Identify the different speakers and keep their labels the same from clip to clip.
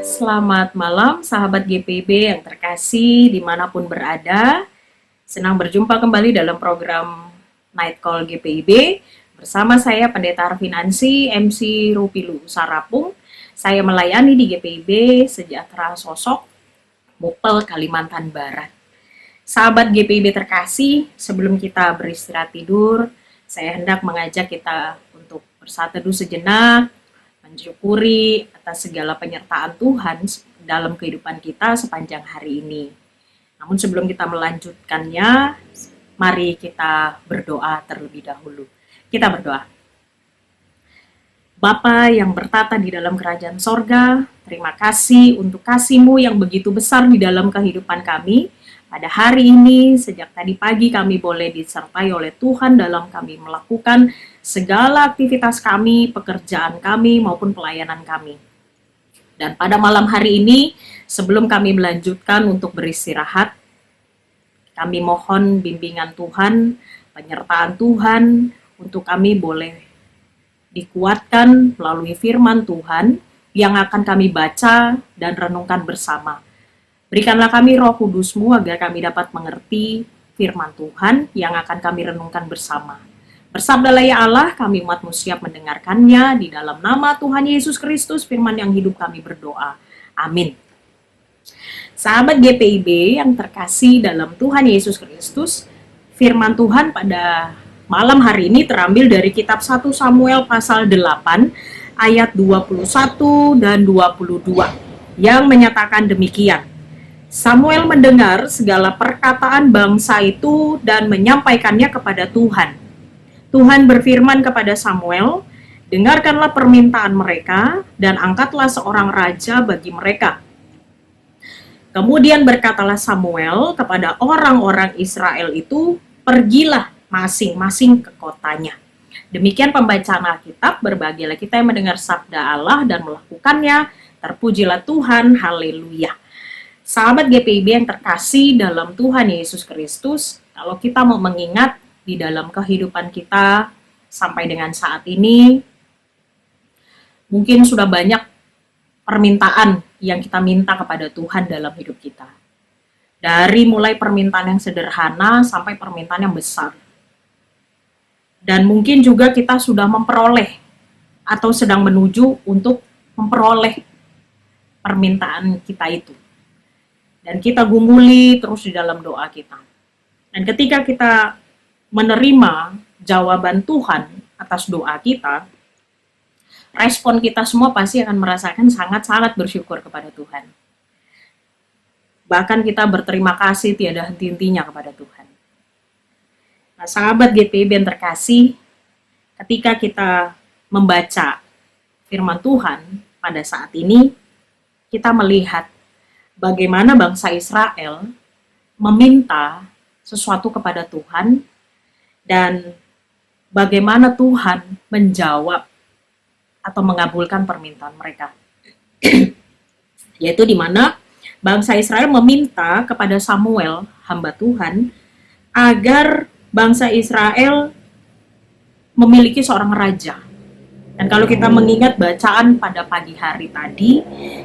Speaker 1: Selamat malam sahabat GPIB yang terkasih dimanapun berada. Senang berjumpa kembali dalam program Night Call GPIB bersama saya Pendeta Arfinansi, MC Rupilu Sarapung. Saya melayani di GPIB Sejahtera Sosok, Mupel, Kalimantan Barat. Sahabat GPIB terkasih, sebelum kita beristirahat tidur, saya hendak mengajak kita untuk bersatu teduh sejenak, mensyukuri atas segala penyertaan Tuhan dalam kehidupan kita sepanjang hari ini. Namun sebelum kita melanjutkannya, mari kita berdoa terlebih dahulu. Kita berdoa. Bapa yang bertata di dalam kerajaan sorga, terima kasih untuk kasih-Mu yang begitu besar di dalam kehidupan kami. Pada hari ini, sejak tadi pagi kami boleh disertai oleh Tuhan dalam kami melakukan segala aktivitas kami, pekerjaan kami, maupun pelayanan kami. Dan pada malam hari ini, sebelum kami melanjutkan untuk beristirahat, kami mohon bimbingan Tuhan, penyertaan Tuhan, untuk kami boleh dikuatkan melalui firman Tuhan yang akan kami baca dan renungkan bersama. Berikanlah kami Roh Kudus-Mu agar kami dapat mengerti firman Tuhan yang akan kami renungkan bersama. Bersabdalah ya Allah, kami umat-Mu siap mendengarkannya. Di dalam nama Tuhan Yesus Kristus, firman yang hidup kami berdoa. Amin. Sahabat GPIB yang terkasih dalam Tuhan Yesus Kristus, firman Tuhan pada malam hari ini terambil dari kitab 1 Samuel pasal 8 ayat 21 dan 22 yang menyatakan demikian. Samuel mendengar segala perkataan bangsa itu dan menyampaikannya kepada Tuhan. Tuhan berfirman kepada Samuel, dengarkanlah permintaan mereka dan angkatlah seorang raja bagi mereka. Kemudian berkatalah Samuel kepada orang-orang Israel itu, pergilah masing-masing ke kotanya. Demikian pembacaan Alkitab, berbahagialah kita yang mendengar sabda Allah dan melakukannya, terpujilah Tuhan, haleluya. Sahabat GPIB yang terkasih dalam Tuhan Yesus Kristus, kalau kita mau mengingat di dalam kehidupan kita sampai dengan saat ini, mungkin sudah banyak permintaan yang kita minta kepada Tuhan dalam hidup kita. Dari mulai permintaan yang sederhana sampai permintaan yang besar. Dan mungkin juga kita sudah memperoleh atau sedang menuju untuk memperoleh permintaan kita itu. Dan kita gumuli terus di dalam doa kita. Dan ketika kita menerima jawaban Tuhan atas doa kita, respon kita semua pasti akan merasakan sangat-sangat bersyukur kepada Tuhan. Bahkan kita berterima kasih tiada henti-hentinya kepada Tuhan. Nah, sahabat GPIB yang terkasih, ketika kita membaca firman Tuhan pada saat ini, kita melihat bagaimana bangsa Israel meminta sesuatu kepada Tuhan dan bagaimana Tuhan menjawab atau mengabulkan permintaan mereka. Yaitu di mana bangsa Israel meminta kepada Samuel, hamba Tuhan, agar bangsa Israel memiliki seorang raja. Dan kalau kita mengingat bacaan pada pagi hari tadi,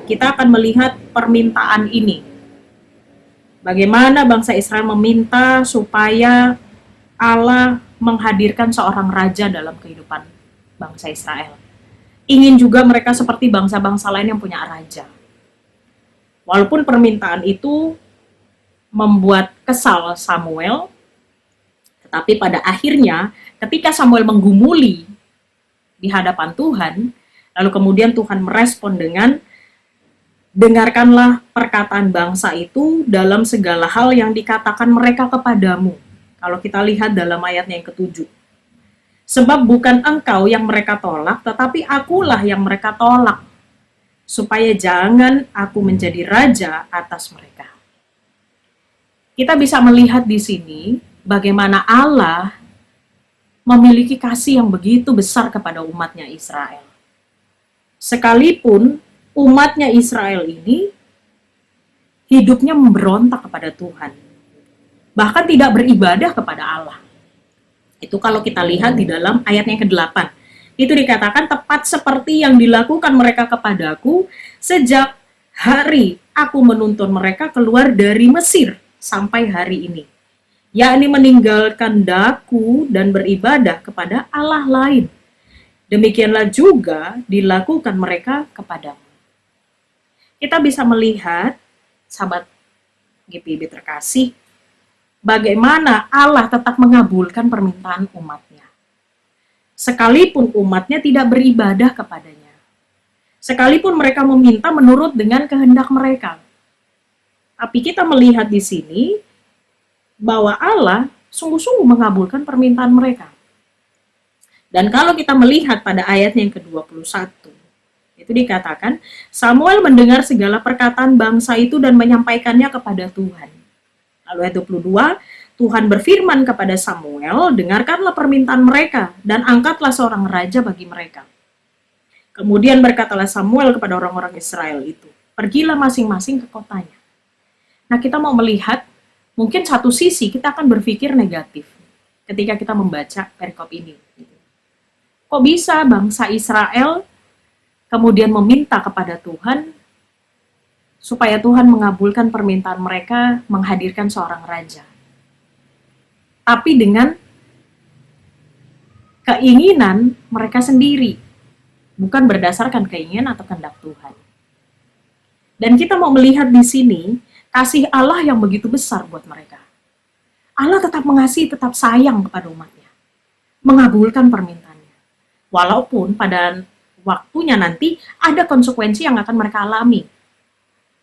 Speaker 1: kita akan melihat permintaan ini. Bagaimana bangsa Israel meminta supaya Allah menghadirkan seorang raja dalam kehidupan bangsa Israel. Ingin juga mereka seperti bangsa-bangsa lain yang punya raja. Walaupun permintaan itu membuat kesal Samuel, tetapi pada akhirnya ketika Samuel menggumuli di hadapan Tuhan, lalu kemudian Tuhan merespon dengan, dengarkanlah perkataan bangsa itu dalam segala hal yang dikatakan mereka kepadamu. Kalau kita lihat dalam ayatnya yang ke-7. Sebab bukan engkau yang mereka tolak, tetapi akulah yang mereka tolak, supaya jangan aku menjadi raja atas mereka. Kita bisa melihat di sini bagaimana Allah memiliki kasih yang begitu besar kepada umatnya Israel. Sekalipun umatnya Israel ini hidupnya memberontak kepada Tuhan. Bahkan tidak beribadah kepada Allah. Itu kalau kita lihat di dalam ayat yang ke-8. Itu dikatakan tepat seperti yang dilakukan mereka kepadaku sejak hari aku menuntun mereka keluar dari Mesir sampai hari ini, yakni meninggalkan daku dan beribadah kepada Allah lain. Demikianlah juga dilakukan mereka kepadamu. Kita bisa melihat, sahabat GPIB terkasih, bagaimana Allah tetap mengabulkan permintaan umatnya. Sekalipun umatnya tidak beribadah kepadanya. Sekalipun mereka meminta menurut dengan kehendak mereka. Tapi kita melihat di sini bahwa Allah sungguh-sungguh mengabulkan permintaan mereka. Dan kalau kita melihat pada ayatnya yang ke-21, itu dikatakan, Samuel mendengar segala perkataan bangsa itu dan menyampaikannya kepada Tuhan. Lalu ayat 22, Tuhan berfirman kepada Samuel, dengarkanlah permintaan mereka dan angkatlah seorang raja bagi mereka. Kemudian berkatalah Samuel kepada orang-orang Israel itu, pergilah masing-masing ke kotanya. Nah, kita mau melihat, mungkin satu sisi kita akan berpikir negatif ketika kita membaca perikop ini. Kok bisa bangsa Israel kemudian meminta kepada Tuhan supaya Tuhan mengabulkan permintaan mereka menghadirkan seorang raja. Tapi dengan keinginan mereka sendiri, bukan berdasarkan keinginan atau kehendak Tuhan. Dan kita mau melihat di sini kasih Allah yang begitu besar buat mereka. Allah tetap mengasihi, tetap sayang kepada umatnya, mengabulkan permintaannya. Walaupun pada waktunya nanti ada konsekuensi yang akan mereka alami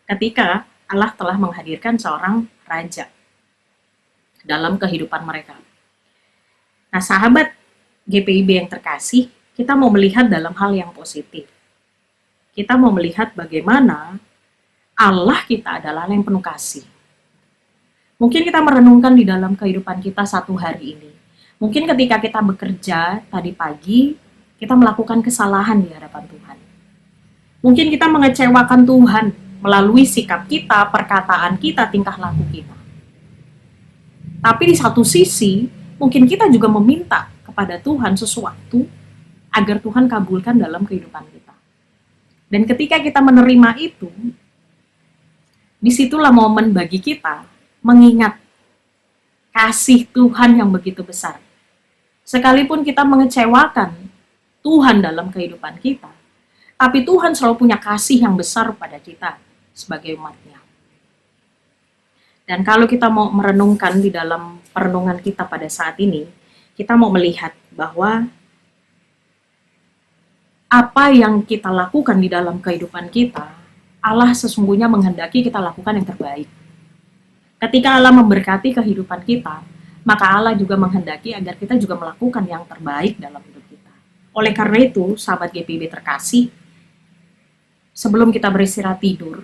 Speaker 1: ketika Allah telah menghadirkan seorang raja dalam kehidupan mereka. Nah, sahabat GPIB yang terkasih, kita mau melihat dalam hal yang positif. Kita mau melihat bagaimana Allah kita adalah Allah yang penuh kasih. Mungkin kita merenungkan di dalam kehidupan kita satu hari ini. Mungkin ketika kita bekerja tadi pagi, kita melakukan kesalahan di hadapan Tuhan. Mungkin kita mengecewakan Tuhan melalui sikap kita, perkataan kita, tingkah laku kita. Tapi di satu sisi, mungkin kita juga meminta kepada Tuhan sesuatu agar Tuhan kabulkan dalam kehidupan kita. Dan ketika kita menerima itu, disitulah momen bagi kita mengingat kasih Tuhan yang begitu besar. Sekalipun kita mengecewakan Tuhan dalam kehidupan kita, tapi Tuhan selalu punya kasih yang besar pada kita sebagai umatnya. Dan kalau kita mau merenungkan di dalam perenungan kita pada saat ini, kita mau melihat bahwa apa yang kita lakukan di dalam kehidupan kita, Allah sesungguhnya menghendaki kita lakukan yang terbaik. Ketika Allah memberkati kehidupan kita, maka Allah juga menghendaki agar kita juga melakukan yang terbaik dalam hidup kita. Oleh karena itu, sahabat GPIB terkasih, sebelum kita beristirahat tidur,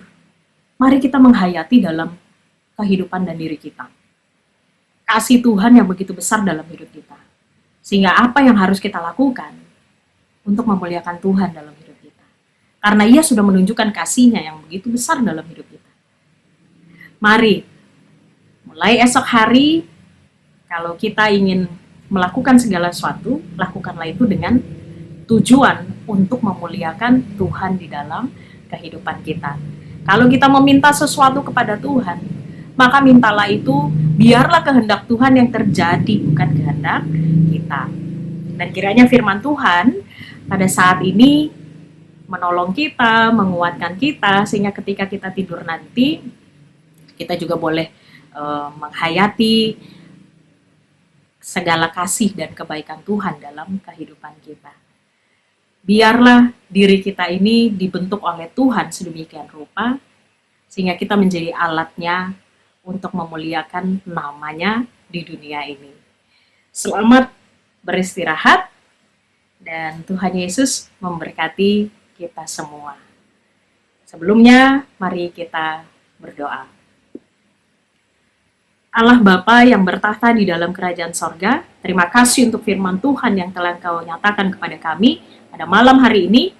Speaker 1: mari kita menghayati dalam kehidupan dan diri kita. Kasih Tuhan yang begitu besar dalam hidup kita. Sehingga apa yang harus kita lakukan untuk memuliakan Tuhan dalam hidup kita. Karena Ia sudah menunjukkan kasih-Nya yang begitu besar dalam hidup kita. Mari, mulai esok hari, kalau kita ingin melakukan segala sesuatu, lakukanlah itu dengan tujuan untuk memuliakan Tuhan di dalam kehidupan kita. Kalau kita meminta sesuatu kepada Tuhan, maka mintalah itu, biarlah kehendak Tuhan yang terjadi, bukan kehendak kita. Dan kiranya firman Tuhan pada saat ini menolong kita, menguatkan kita, sehingga ketika kita tidur nanti, kita juga boleh menghayati segala kasih dan kebaikan Tuhan dalam kehidupan kita. Biarlah diri kita ini dibentuk oleh Tuhan sedemikian rupa, sehingga kita menjadi alatnya untuk memuliakan namanya di dunia ini. Selamat beristirahat, dan Tuhan Yesus memberkati kita semua. Sebelumnya, mari kita berdoa. Allah Bapa yang bertahta di dalam kerajaan sorga, terima kasih untuk firman Tuhan yang telah Engkau nyatakan kepada kami pada malam hari ini.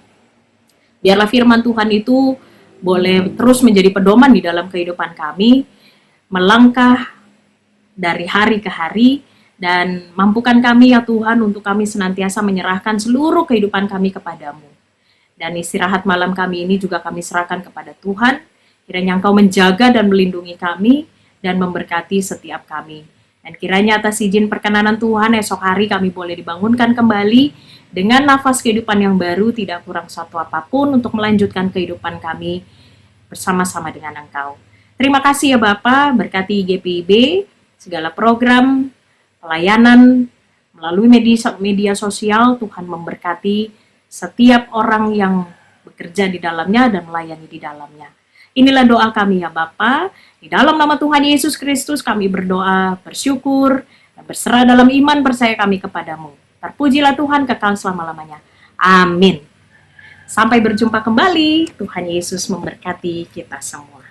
Speaker 1: Biarlah firman Tuhan itu boleh terus menjadi pedoman di dalam kehidupan kami, melangkah dari hari ke hari, dan mampukan kami ya Tuhan untuk kami senantiasa menyerahkan seluruh kehidupan kami kepadamu. Dan istirahat malam kami ini juga kami serahkan kepada Tuhan. Kiranya Engkau menjaga dan melindungi kami dan memberkati setiap kami. Dan kiranya atas izin perkenanan Tuhan, esok hari kami boleh dibangunkan kembali dengan nafas kehidupan yang baru, tidak kurang satu apapun untuk melanjutkan kehidupan kami bersama-sama dengan Engkau. Terima kasih ya Bapa, berkati GPIB, segala program, pelayanan, melalui media sosial, Tuhan memberkati setiap orang yang bekerja di dalamnya dan melayani di dalamnya. Inilah doa kami ya Bapa. Di dalam nama Tuhan Yesus Kristus kami berdoa, bersyukur, dan berserah dalam iman percaya kami kepadamu. Terpujilah Tuhan kekal selama-lamanya. Amin. Sampai berjumpa kembali. Tuhan Yesus memberkati kita semua.